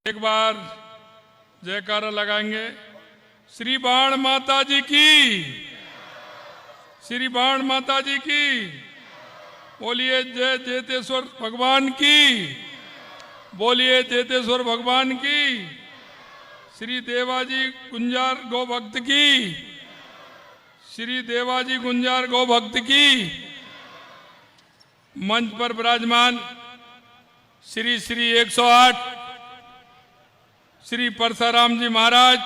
एक बार जयकारा लगाएंगे। श्री बाण माता जी की, श्री बाण माता जी की। बोलिए जय जेतेश्वर भगवान की, बोलिए जेतेश्वर भगवान की। श्री देवाजी गुंजार गौ भक्त की, श्री देवाजी गुंजार गौ भक्त की। मंच पर विराजमान श्री श्री 108 श्री परसाराम जी महाराज,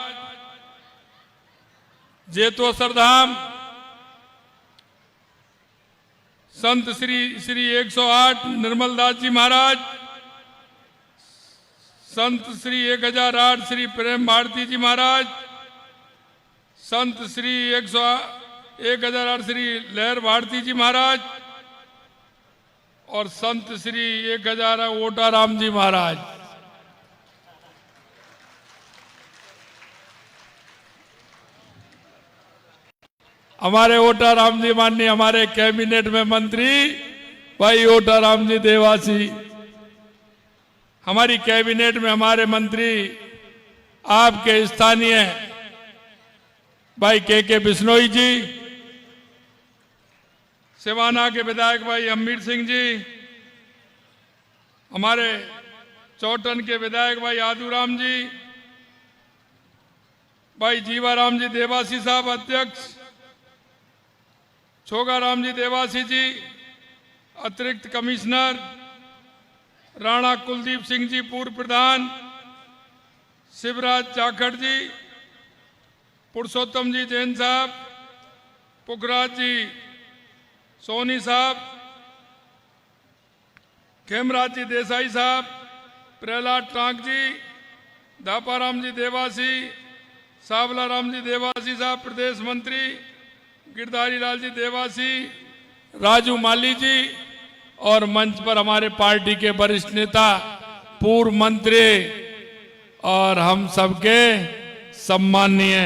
जेतोसर धाम, संत श्री श्री 108 निर्मल दास जी महाराज, संत श्री 1008 श्री प्रेम भारती जी महाराज, संत श्री 1008 श्री लहर भारती जी महाराज और संत श्री 1008 ओटाराम जी महाराज। हमारे ओटाराम जी माननीय हमारे कैबिनेट में मंत्री भाई ओटाराम जी देवासी, हमारी कैबिनेट में हमारे मंत्री आपके स्थानीय भाई के बिश्नोई जी, सिवाना के विधायक भाई अम्मीर सिंह जी, हमारे चौटन के विधायक भाई आदूराम जी, भाई जीवाराम जी देवासी साहब अध्यक्ष, छोगाराम जी देवासी जी अतिरिक्त कमिश्नर, राणा कुलदीप सिंह जी पूर्व प्रधान, शिवराज जाखड़ जी, पुरुषोत्तम जी जैन साहब, पुखराज जी सोनी साहब, खेमराज जी देसाई साहब, प्रहलाद टांक जी, दापाराम जी देवासी, सावला राम जी देवासी साहब प्रदेश मंत्री, गिरधारी लाल जी देवासी, राजू माली जी और मंच पर हमारे पार्टी के वरिष्ठ नेता, पूर्व मंत्री और हम सबके सम्माननीय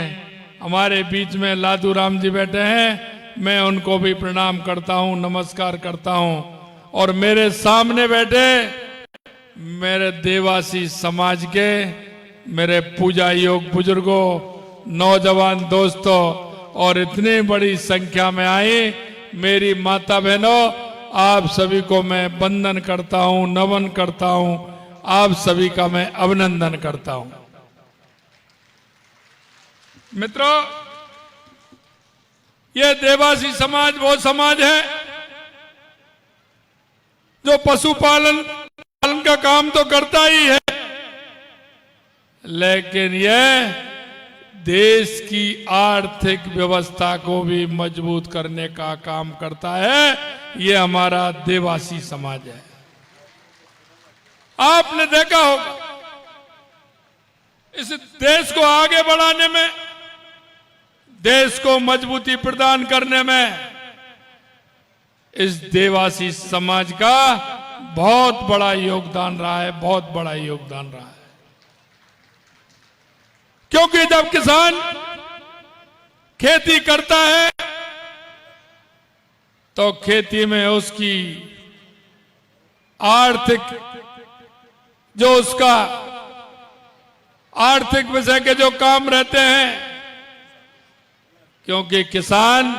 हमारे बीच में लादू राम जी बैठे हैं। मैं उनको भी प्रणाम करता हूं, नमस्कार करता हूं। और मेरे सामने बैठे मेरे देवासी समाज के मेरे पूजा योग बुजुर्गों, नौजवान दोस्तों और इतनी बड़ी संख्या में आई मेरी माता बहनों, आप सभी को मैं वंदन करता हूं, नमन करता हूं, आप सभी का मैं अभिनंदन करता हूं। मित्रों, यह देवासी समाज वो समाज है जो पशुपालन का काम तो करता ही है, लेकिन यह देश की आर्थिक व्यवस्था को भी मजबूत करने का काम करता है। ये हमारा देवासी समाज है। आपने देखा होगा इस देश को आगे बढ़ाने में, देश को मजबूती प्रदान करने में इस देवासी समाज का बहुत बड़ा योगदान रहा है, बहुत बड़ा योगदान रहा है। क्योंकि जब किसान खेती करता है तो खेती में उसकी आर्थिक जो उसका आर्थिक विषय के जो काम रहते हैं, क्योंकि किसान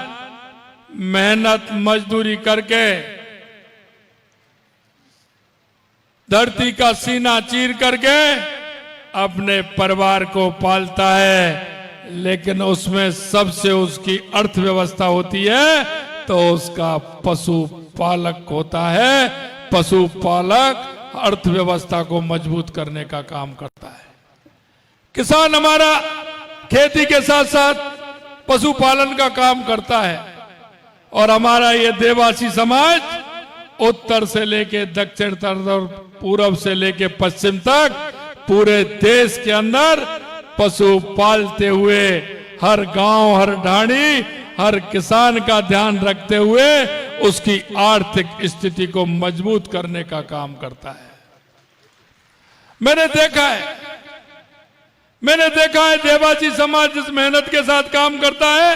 मेहनत मजदूरी करके धरती का सीना चीर करके अपने परिवार को पालता है, लेकिन उसमें सबसे उसकी अर्थव्यवस्था होती है तो उसका पशुपालक होता है। पशुपालक अर्थव्यवस्था को मजबूत करने का काम करता है। किसान हमारा खेती के साथ साथ पशुपालन का काम करता है और हमारा ये देवासी समाज उत्तर से लेके दक्षिण तक और पूर्व से लेके पश्चिम तक पूरे देश के अंदर पशु पालते हुए हर गांव, हर ढाणी, हर किसान का ध्यान रखते हुए उसकी आर्थिक स्थिति को मजबूत करने का काम करता है। मैंने देखा है देवासी समाज जिस मेहनत के साथ काम करता है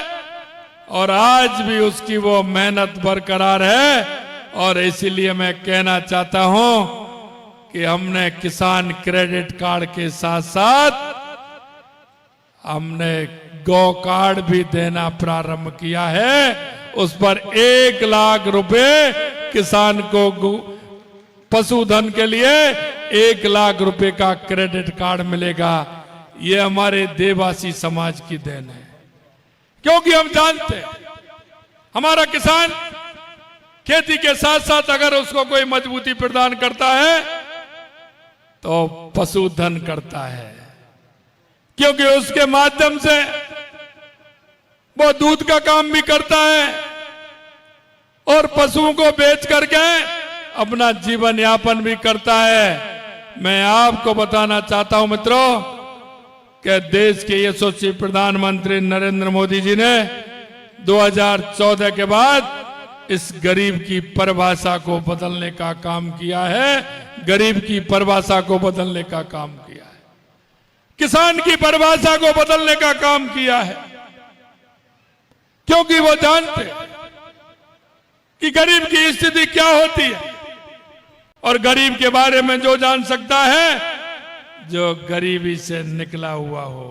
और आज भी उसकी वो मेहनत बरकरार है। और इसीलिए मैं कहना चाहता हूं कि हमने किसान क्रेडिट कार्ड के साथ साथ हमने गौ कार्ड भी देना प्रारंभ किया है। उस पर 1 लाख रुपए किसान को पशुधन के लिए 1 लाख रुपए का क्रेडिट कार्ड मिलेगा। ये हमारे देवासी समाज की देन है, क्योंकि हम जानते हैं हमारा किसान खेती के साथ साथ अगर उसको कोई मजबूती प्रदान करता है तो पशुधन करता है, क्योंकि उसके माध्यम से वो दूध का काम भी करता है और पशुओं को बेच करके अपना जीवन यापन भी करता है। मैं आपको बताना चाहता हूं मित्रों कि देश के यशस्वी प्रधानमंत्री नरेंद्र मोदी जी ने 2014 के बाद इस गरीब की परिभाषा को बदलने का काम किया है। गरीब की परिभाषा को बदलने का काम किया है, किसान की परिभाषा को बदलने का काम किया है, क्योंकि वो जानते कि गरीब की स्थिति क्या होती है। और गरीब के बारे में जो जान सकता है, जो गरीबी से निकला हुआ हो।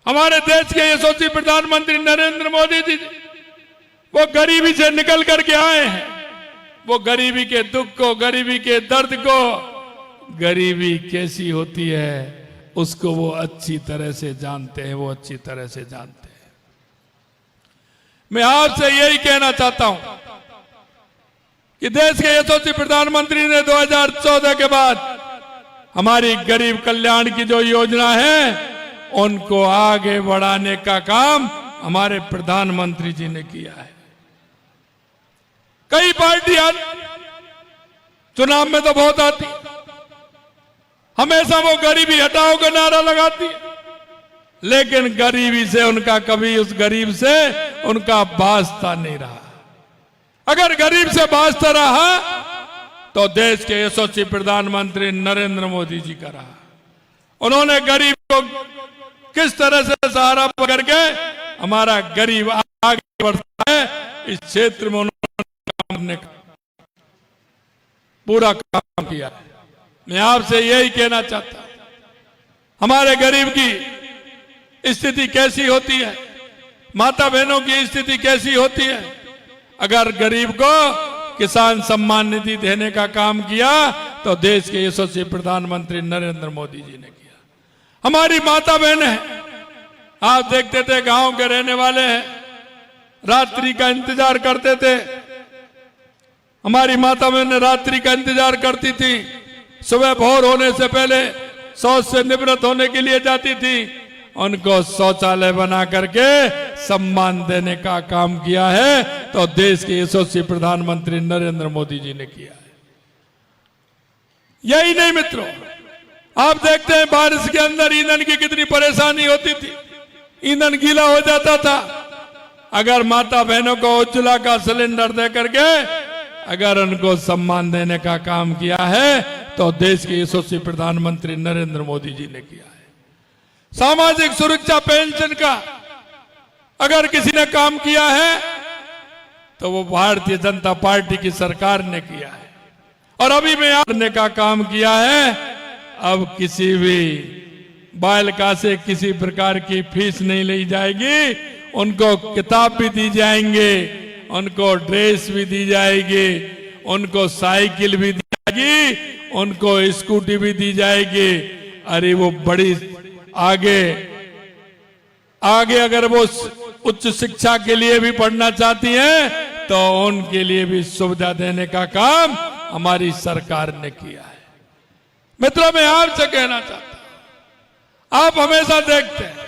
हमारे देश के यशस्वी प्रधानमंत्री नरेंद्र मोदी जी वो गरीबी से निकल करके आए हैं। वो गरीबी के दुख को, गरीबी के दर्द को, गरीबी कैसी होती है उसको वो अच्छी तरह से जानते हैं, वो अच्छी तरह से जानते हैं। मैं आपसे यही कहना चाहता हूं कि देश के यशस्वी प्रधानमंत्री ने 2014 के बाद हमारी गरीब कल्याण की जो योजना है उनको आगे बढ़ाने का काम हमारे प्रधानमंत्री जी ने किया है। कई पार्टियां चुनाव में तो बहुत आती, हमेशा वो गरीबी हटाओ का नारा लगाती, लेकिन गरीबी से उनका कभी उस गरीब से उनका वास्ता नहीं रहा। अगर गरीब से वास्ता रहा तो देश के यशस्वी प्रधानमंत्री नरेंद्र मोदी जी का रहा। उन्होंने गरीब को किस तरह से सहारा पकड़ के हमारा गरीब आगे बढ़ता है, इस क्षेत्र में उन्होंने पूरा काम किया। मैं आपसे यही कहना चाहता हूं, हमारे गरीब की स्थिति कैसी होती है, माता बहनों की स्थिति कैसी होती है। अगर गरीब को किसान सम्मान निधि देने का काम किया तो देश के यशस्वी प्रधानमंत्री नरेंद्र मोदी जी ने किया। हमारी माता बहन है, आप देखते थे गांव के रहने वाले हैं, रात्रि का इंतजार करते थे। हमारी माता बहन रात्रि का इंतजार करती थी, सुबह भोर होने से पहले शौच से निवृत्त होने के लिए जाती थी। उनको शौचालय बना करके सम्मान देने का काम किया है तो देश के यशस्वी प्रधानमंत्री नरेंद्र मोदी जी ने किया है। यही नहीं मित्रों, आप देखते हैं बारिश के अंदर ईंधन की कितनी परेशानी होती थी, ईंधन गीला हो जाता था। अगर माता बहनों को उज्ज्वला का सिलेंडर दे करके अगर उनको सम्मान देने का काम किया है तो देश के यशस्वी प्रधानमंत्री नरेंद्र मोदी जी ने किया है। सामाजिक सुरक्षा पेंशन का अगर किसी ने काम किया है तो वो भारतीय जनता पार्टी की सरकार ने किया है। और अभी में करने का काम किया है। अब किसी भी बालिका से किसी प्रकार की फीस नहीं ली जाएगी, उनको किताब भी दी जाएंगे, उनको ड्रेस भी दी जाएगी, उनको साइकिल भी दी जाएगी, उनको स्कूटी भी दी जाएगी। अरे वो बड़ी आगे अगर वो उच्च शिक्षा के लिए भी पढ़ना चाहती हैं तो उनके लिए भी सुविधा देने का काम हमारी सरकार ने किया है। मित्रों, मैं आपसे कहना चाहता हूं, आप हमेशा देखते हैं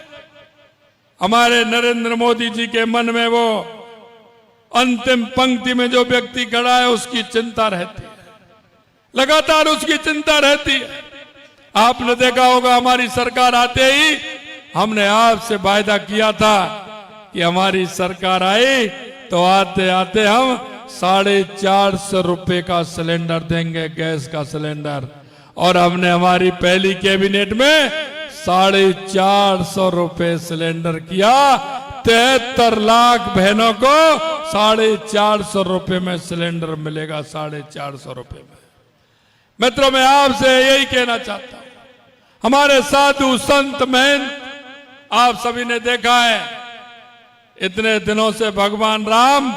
हमारे नरेंद्र मोदी जी के मन में वो अंतिम पंक्ति में जो व्यक्ति खड़ा है उसकी चिंता रहती है, लगातार उसकी चिंता रहती है। आपने देखा होगा हमारी सरकार आते ही हमने आपसे वायदा किया था कि हमारी सरकार आई तो आते आते हम 450 रुपए का सिलेंडर देंगे, गैस का सिलेंडर। और हमने हमारी पहली कैबिनेट में 450 रुपए सिलेंडर किया। 73 लाख बहनों को 450 रुपए में सिलेंडर मिलेगा, 450 रुपए में। मित्रों, मैं आपसे यही कहना चाहता हूं, हमारे साधु संत महंत, आप सभी ने देखा है इतने दिनों से भगवान राम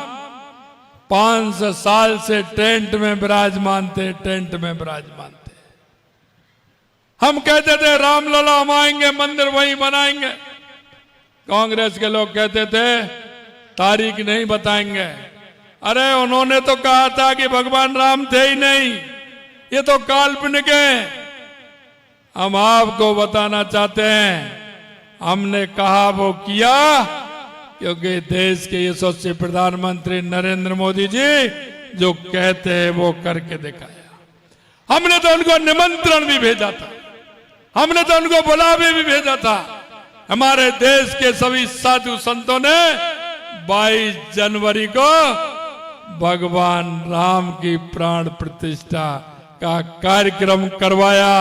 500 साल से टेंट में विराजमान थे, टेंट में विराजमान थे। हम कहते थे रामलला हम आएंगे, मंदिर वहीं बनाएंगे। कांग्रेस के लोग कहते थे तारीख नहीं बताएंगे। अरे उन्होंने तो कहा था कि भगवान राम थे ही नहीं, ये तो काल्पनिक है। हम आपको बताना चाहते हैं, हमने कहा वो किया, क्योंकि देश के यशस्वी प्रधानमंत्री नरेंद्र मोदी जी जो कहते हैं वो करके दिखाया। हमने तो उनको निमंत्रण भी भेजा था, हमने तो उनको बुलावे भी भेजा था। हमारे देश के सभी साधु संतों ने 22 जनवरी को भगवान राम की प्राण प्रतिष्ठा का कार्यक्रम करवाया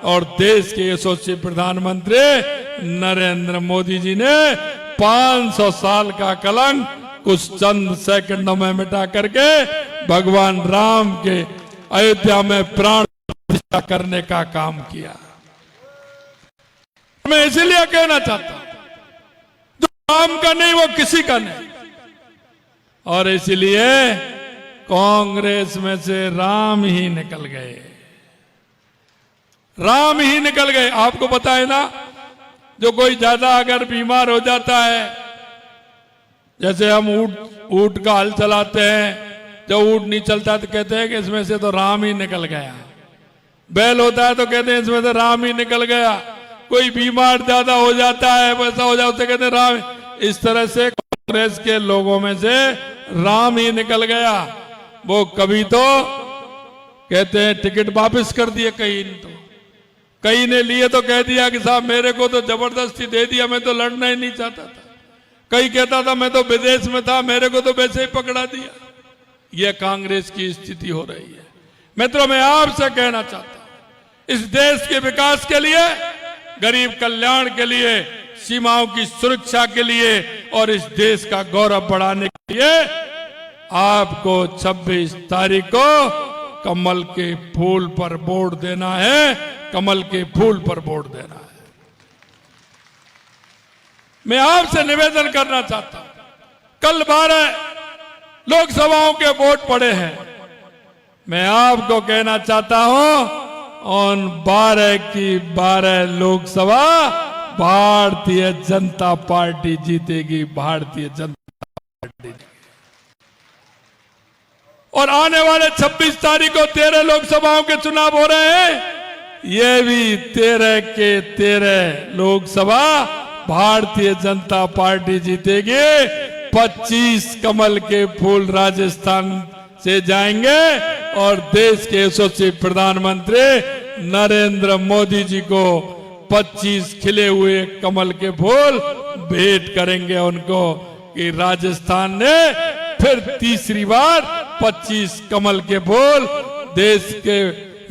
और देश के यशस्वी प्रधानमंत्री नरेंद्र मोदी जी ने 500 साल का कलंक कुछ चंद सेकंडों में मिटा करके भगवान राम के अयोध्या में प्राण प्रतिष्ठा करने का काम किया। मैं इसलिए कहना चाहता हूं, जो राम का नहीं वो किसी का नहीं, और इसलिए कांग्रेस में से राम ही निकल गए, राम ही निकल गए। आपको पता है ना, जो कोई ज्यादा अगर बीमार हो जाता है, जैसे हम ऊंट का हल चलाते हैं, जब ऊंट नहीं चलता तो कहते हैं कि इसमें से तो राम ही निकल गया। बैल होता है तो कहते हैं इसमें से राम ही निकल गया। कोई बीमार ज्यादा हो जाता है, वैसा हो जाता है, कहते हैं राम। इस तरह से कांग्रेस के लोगों में से राम ही निकल गया। वो कभी तो कहते हैं टिकट वापस कर दिए, कई ने लिए तो कह दिया कि साहब मेरे को तो जबरदस्ती दे दिया, मैं तो लड़ना ही नहीं चाहता था। कई कहता था मैं तो विदेश में था, मेरे को तो वैसे ही पकड़ा दिया। यह कांग्रेस की स्थिति हो रही है। मित्रों, मैं आपसे कहना चाहता हूं, इस देश के विकास के लिए, गरीब कल्याण के लिए, सीमाओं की सुरक्षा के लिए और इस देश का गौरव बढ़ाने के लिए आपको 26 तारीख को कमल के फूल पर वोट देना है, कमल के फूल पर वोट देना है। मैं आपसे निवेदन करना चाहता हूं, कल 12 लोकसभाओं के वोट पड़े हैं। मैं आपको कहना चाहता हूं, उन 12 की 12 लोकसभा भारतीय जनता पार्टी जीतेगी, भारतीय जनता पार्टी। और आने वाले 26 तारीख को 13 लोकसभाओं के चुनाव हो रहे हैं। ये भी 13 के 13 लोकसभा भारतीय जनता पार्टी जीतेगी। 25 कमल के फूल राजस्थान से जाएंगे और देश के यशस्वी प्रधानमंत्री नरेंद्र मोदी जी को 25 खिले हुए कमल के फूल भेंट करेंगे उनको, कि राजस्थान ने फिर तीसरी बार 25 कमल के फूल देश के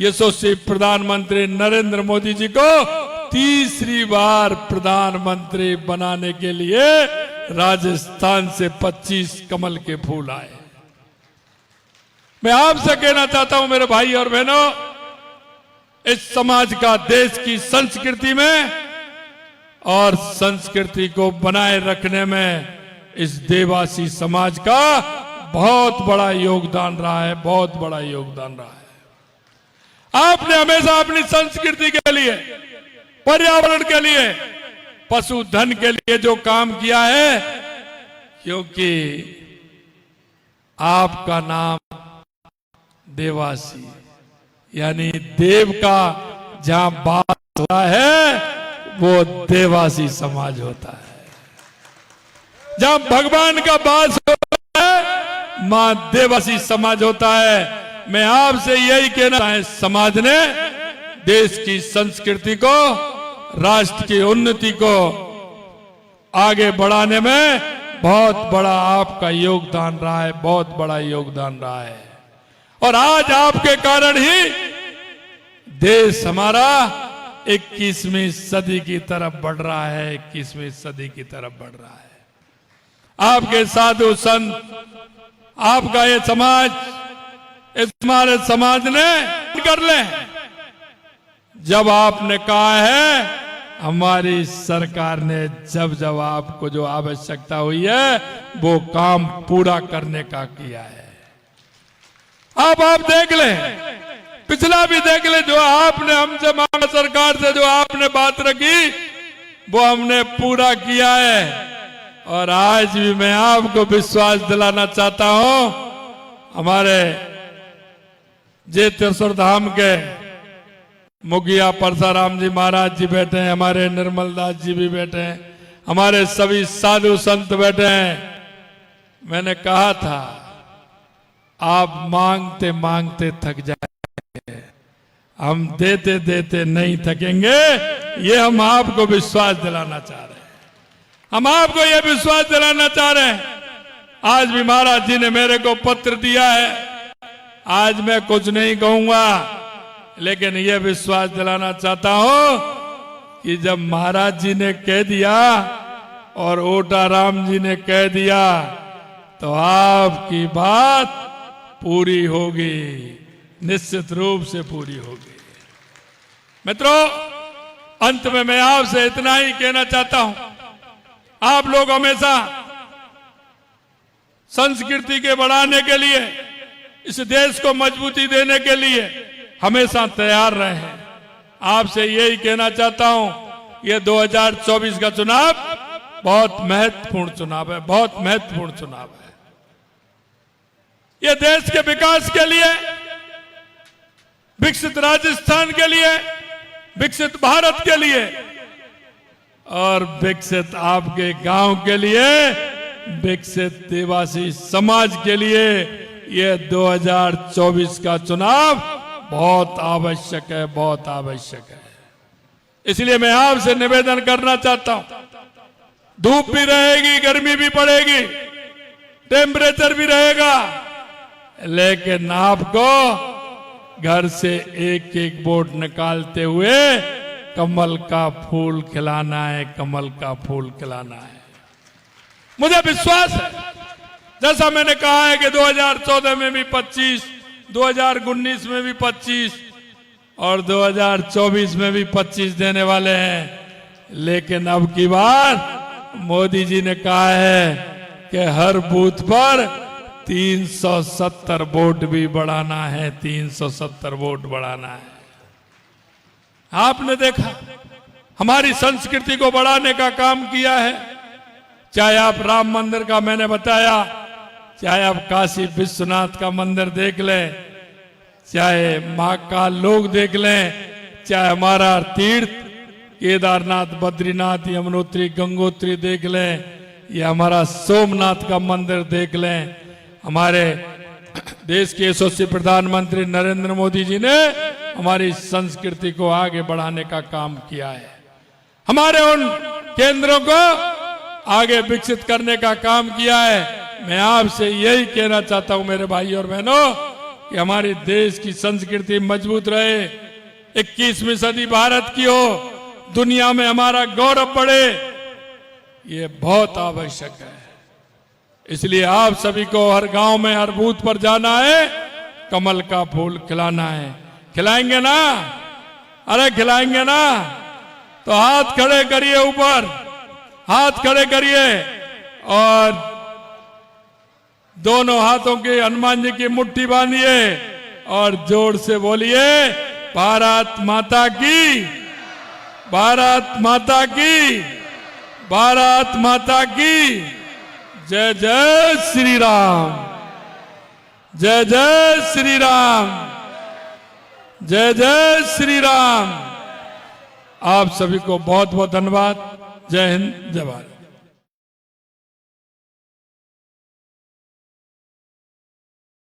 यशस्वी प्रधानमंत्री नरेंद्र मोदी जी को तीसरी बार प्रधानमंत्री बनाने के लिए राजस्थान से 25 कमल के फूल आए। मैं आपसे कहना चाहता हूं मेरे भाई और बहनों, इस समाज का देश की संस्कृति में और संस्कृति को बनाए रखने में इस देवासी समाज का बहुत बड़ा योगदान रहा है, बहुत बड़ा योगदान रहा है। आपने हमेशा अपनी संस्कृति के लिए, पर्यावरण के लिए, पशुधन के लिए जो काम किया है, क्योंकि आपका नाम देवासी यानी देव का जहां बास होता है वो देवासी समाज होता है। जहां भगवान का बास होता है मां देवासी समाज होता है। मैं आपसे यही कहना है, समाज ने देश की संस्कृति को, राष्ट्र की उन्नति को आगे बढ़ाने में बहुत बड़ा आपका योगदान रहा है, बहुत बड़ा योगदान रहा है। और आज आपके कारण ही देश हमारा 21वीं सदी की तरफ बढ़ रहा है, 21वीं सदी की तरफ बढ़ रहा है। आपके साधु संत, आपका ये समाज इस हमारे समाज ने कर ले। जब आपने कहा है, हमारी सरकार ने जब जब आपको जो आवश्यकता हुई है वो काम पूरा करने का किया है। अब आप देख ले, पिछला भी देख ले, जो आपने हमसे मांगा, सरकार से जो आपने बात रखी वो हमने पूरा किया है। और आज भी मैं आपको विश्वास दिलाना चाहता हूं, हमारे जेतेश्वर धाम के मुखिया परसाराम जी महाराज जी बैठे हैं, हमारे निर्मल दास जी भी बैठे हैं, हमारे सभी साधु संत बैठे हैं। मैंने कहा था आप मांगते मांगते थक जाएंगे, हम देते देते नहीं थकेंगे। ये हम आपको विश्वास दिलाना चाह रहे हैं, हम आपको ये विश्वास दिलाना चाह रहे हैं। आज भी महाराज जी ने मेरे को पत्र दिया है, आज मैं कुछ नहीं कहूंगा, लेकिन यह विश्वास दिलाना चाहता हूं कि जब महाराज जी ने कह दिया और ओटा राम जी ने कह दिया तो आपकी बात पूरी होगी, निश्चित रूप से पूरी होगी। मित्रों, अंत में मैं आपसे इतना ही कहना चाहता हूं, आप लोग हमेशा संस्कृति के बढ़ाने के लिए, इस देश को मजबूती देने के लिए हमेशा तैयार रहे हैं। आपसे यही कहना चाहता हूं, ये 2024 का चुनाव बहुत महत्वपूर्ण चुनाव है, बहुत महत्वपूर्ण चुनाव है। ये देश के विकास के लिए, विकसित राजस्थान के लिए, विकसित भारत के लिए और विकसित आपके गांव के लिए, विकसित देवासी समाज के लिए ये 2024 का चुनाव बहुत आवश्यक है, बहुत आवश्यक है। इसलिए मैं आपसे निवेदन करना चाहता हूं, धूप भी रहेगी, गर्मी भी पड़ेगी, टेम्परेचर भी रहेगा, लेकिन आपको घर से एक एक वोट निकालते हुए कमल का फूल खिलाना है, कमल का फूल खिलाना है। मुझे विश्वास है, जैसा मैंने कहा है कि 2014 में भी 25, 2019 में भी 25 और 2024 में भी 25 देने वाले हैं। लेकिन अब की बार मोदी जी ने कहा है कि हर बूथ पर 370 वोट भी बढ़ाना है, 370 वोट बढ़ाना है। आपने देखा हमारी संस्कृति को बढ़ाने का काम किया है, चाहे आप राम मंदिर का मैंने बताया, चाहे आप काशी विश्वनाथ का मंदिर देख लें, चाहे महाकाल लोक देख लें, चाहे हमारा तीर्थ केदारनाथ, बद्रीनाथ, यमुनोत्री, गंगोत्री देख लें, या हमारा सोमनाथ का मंदिर देख लें। हमारे देश के यशस्वी प्रधानमंत्री नरेंद्र मोदी जी ने हमारी संस्कृति को आगे बढ़ाने का काम किया है, हमारे उन केंद्रों को आगे विकसित करने का काम किया है। मैं आपसे यही कहना चाहता हूं मेरे भाई और बहनों कि हमारे देश की संस्कृति मजबूत रहे, 21वीं सदी भारत की हो, दुनिया में हमारा गौरव बढ़े, ये बहुत आवश्यक है। इसलिए आप सभी को हर गांव में, हर बूथ पर जाना है, कमल का फूल खिलाना है। खिलाएंगे ना? अरे खिलाएंगे ना? तो हाथ खड़े करिए, ऊपर हाथ खड़े करिए और दोनों हाथों के हनुमान जी की मुट्ठी बांधिए और जोर से बोलिए, भारत माता की, भारत माता की, भारत माता की जय। जय श्री राम, जय जय श्री राम, जय जय श्री राम। आप सभी को बहुत बहुत धन्यवाद। जय हिंद, जय भारत।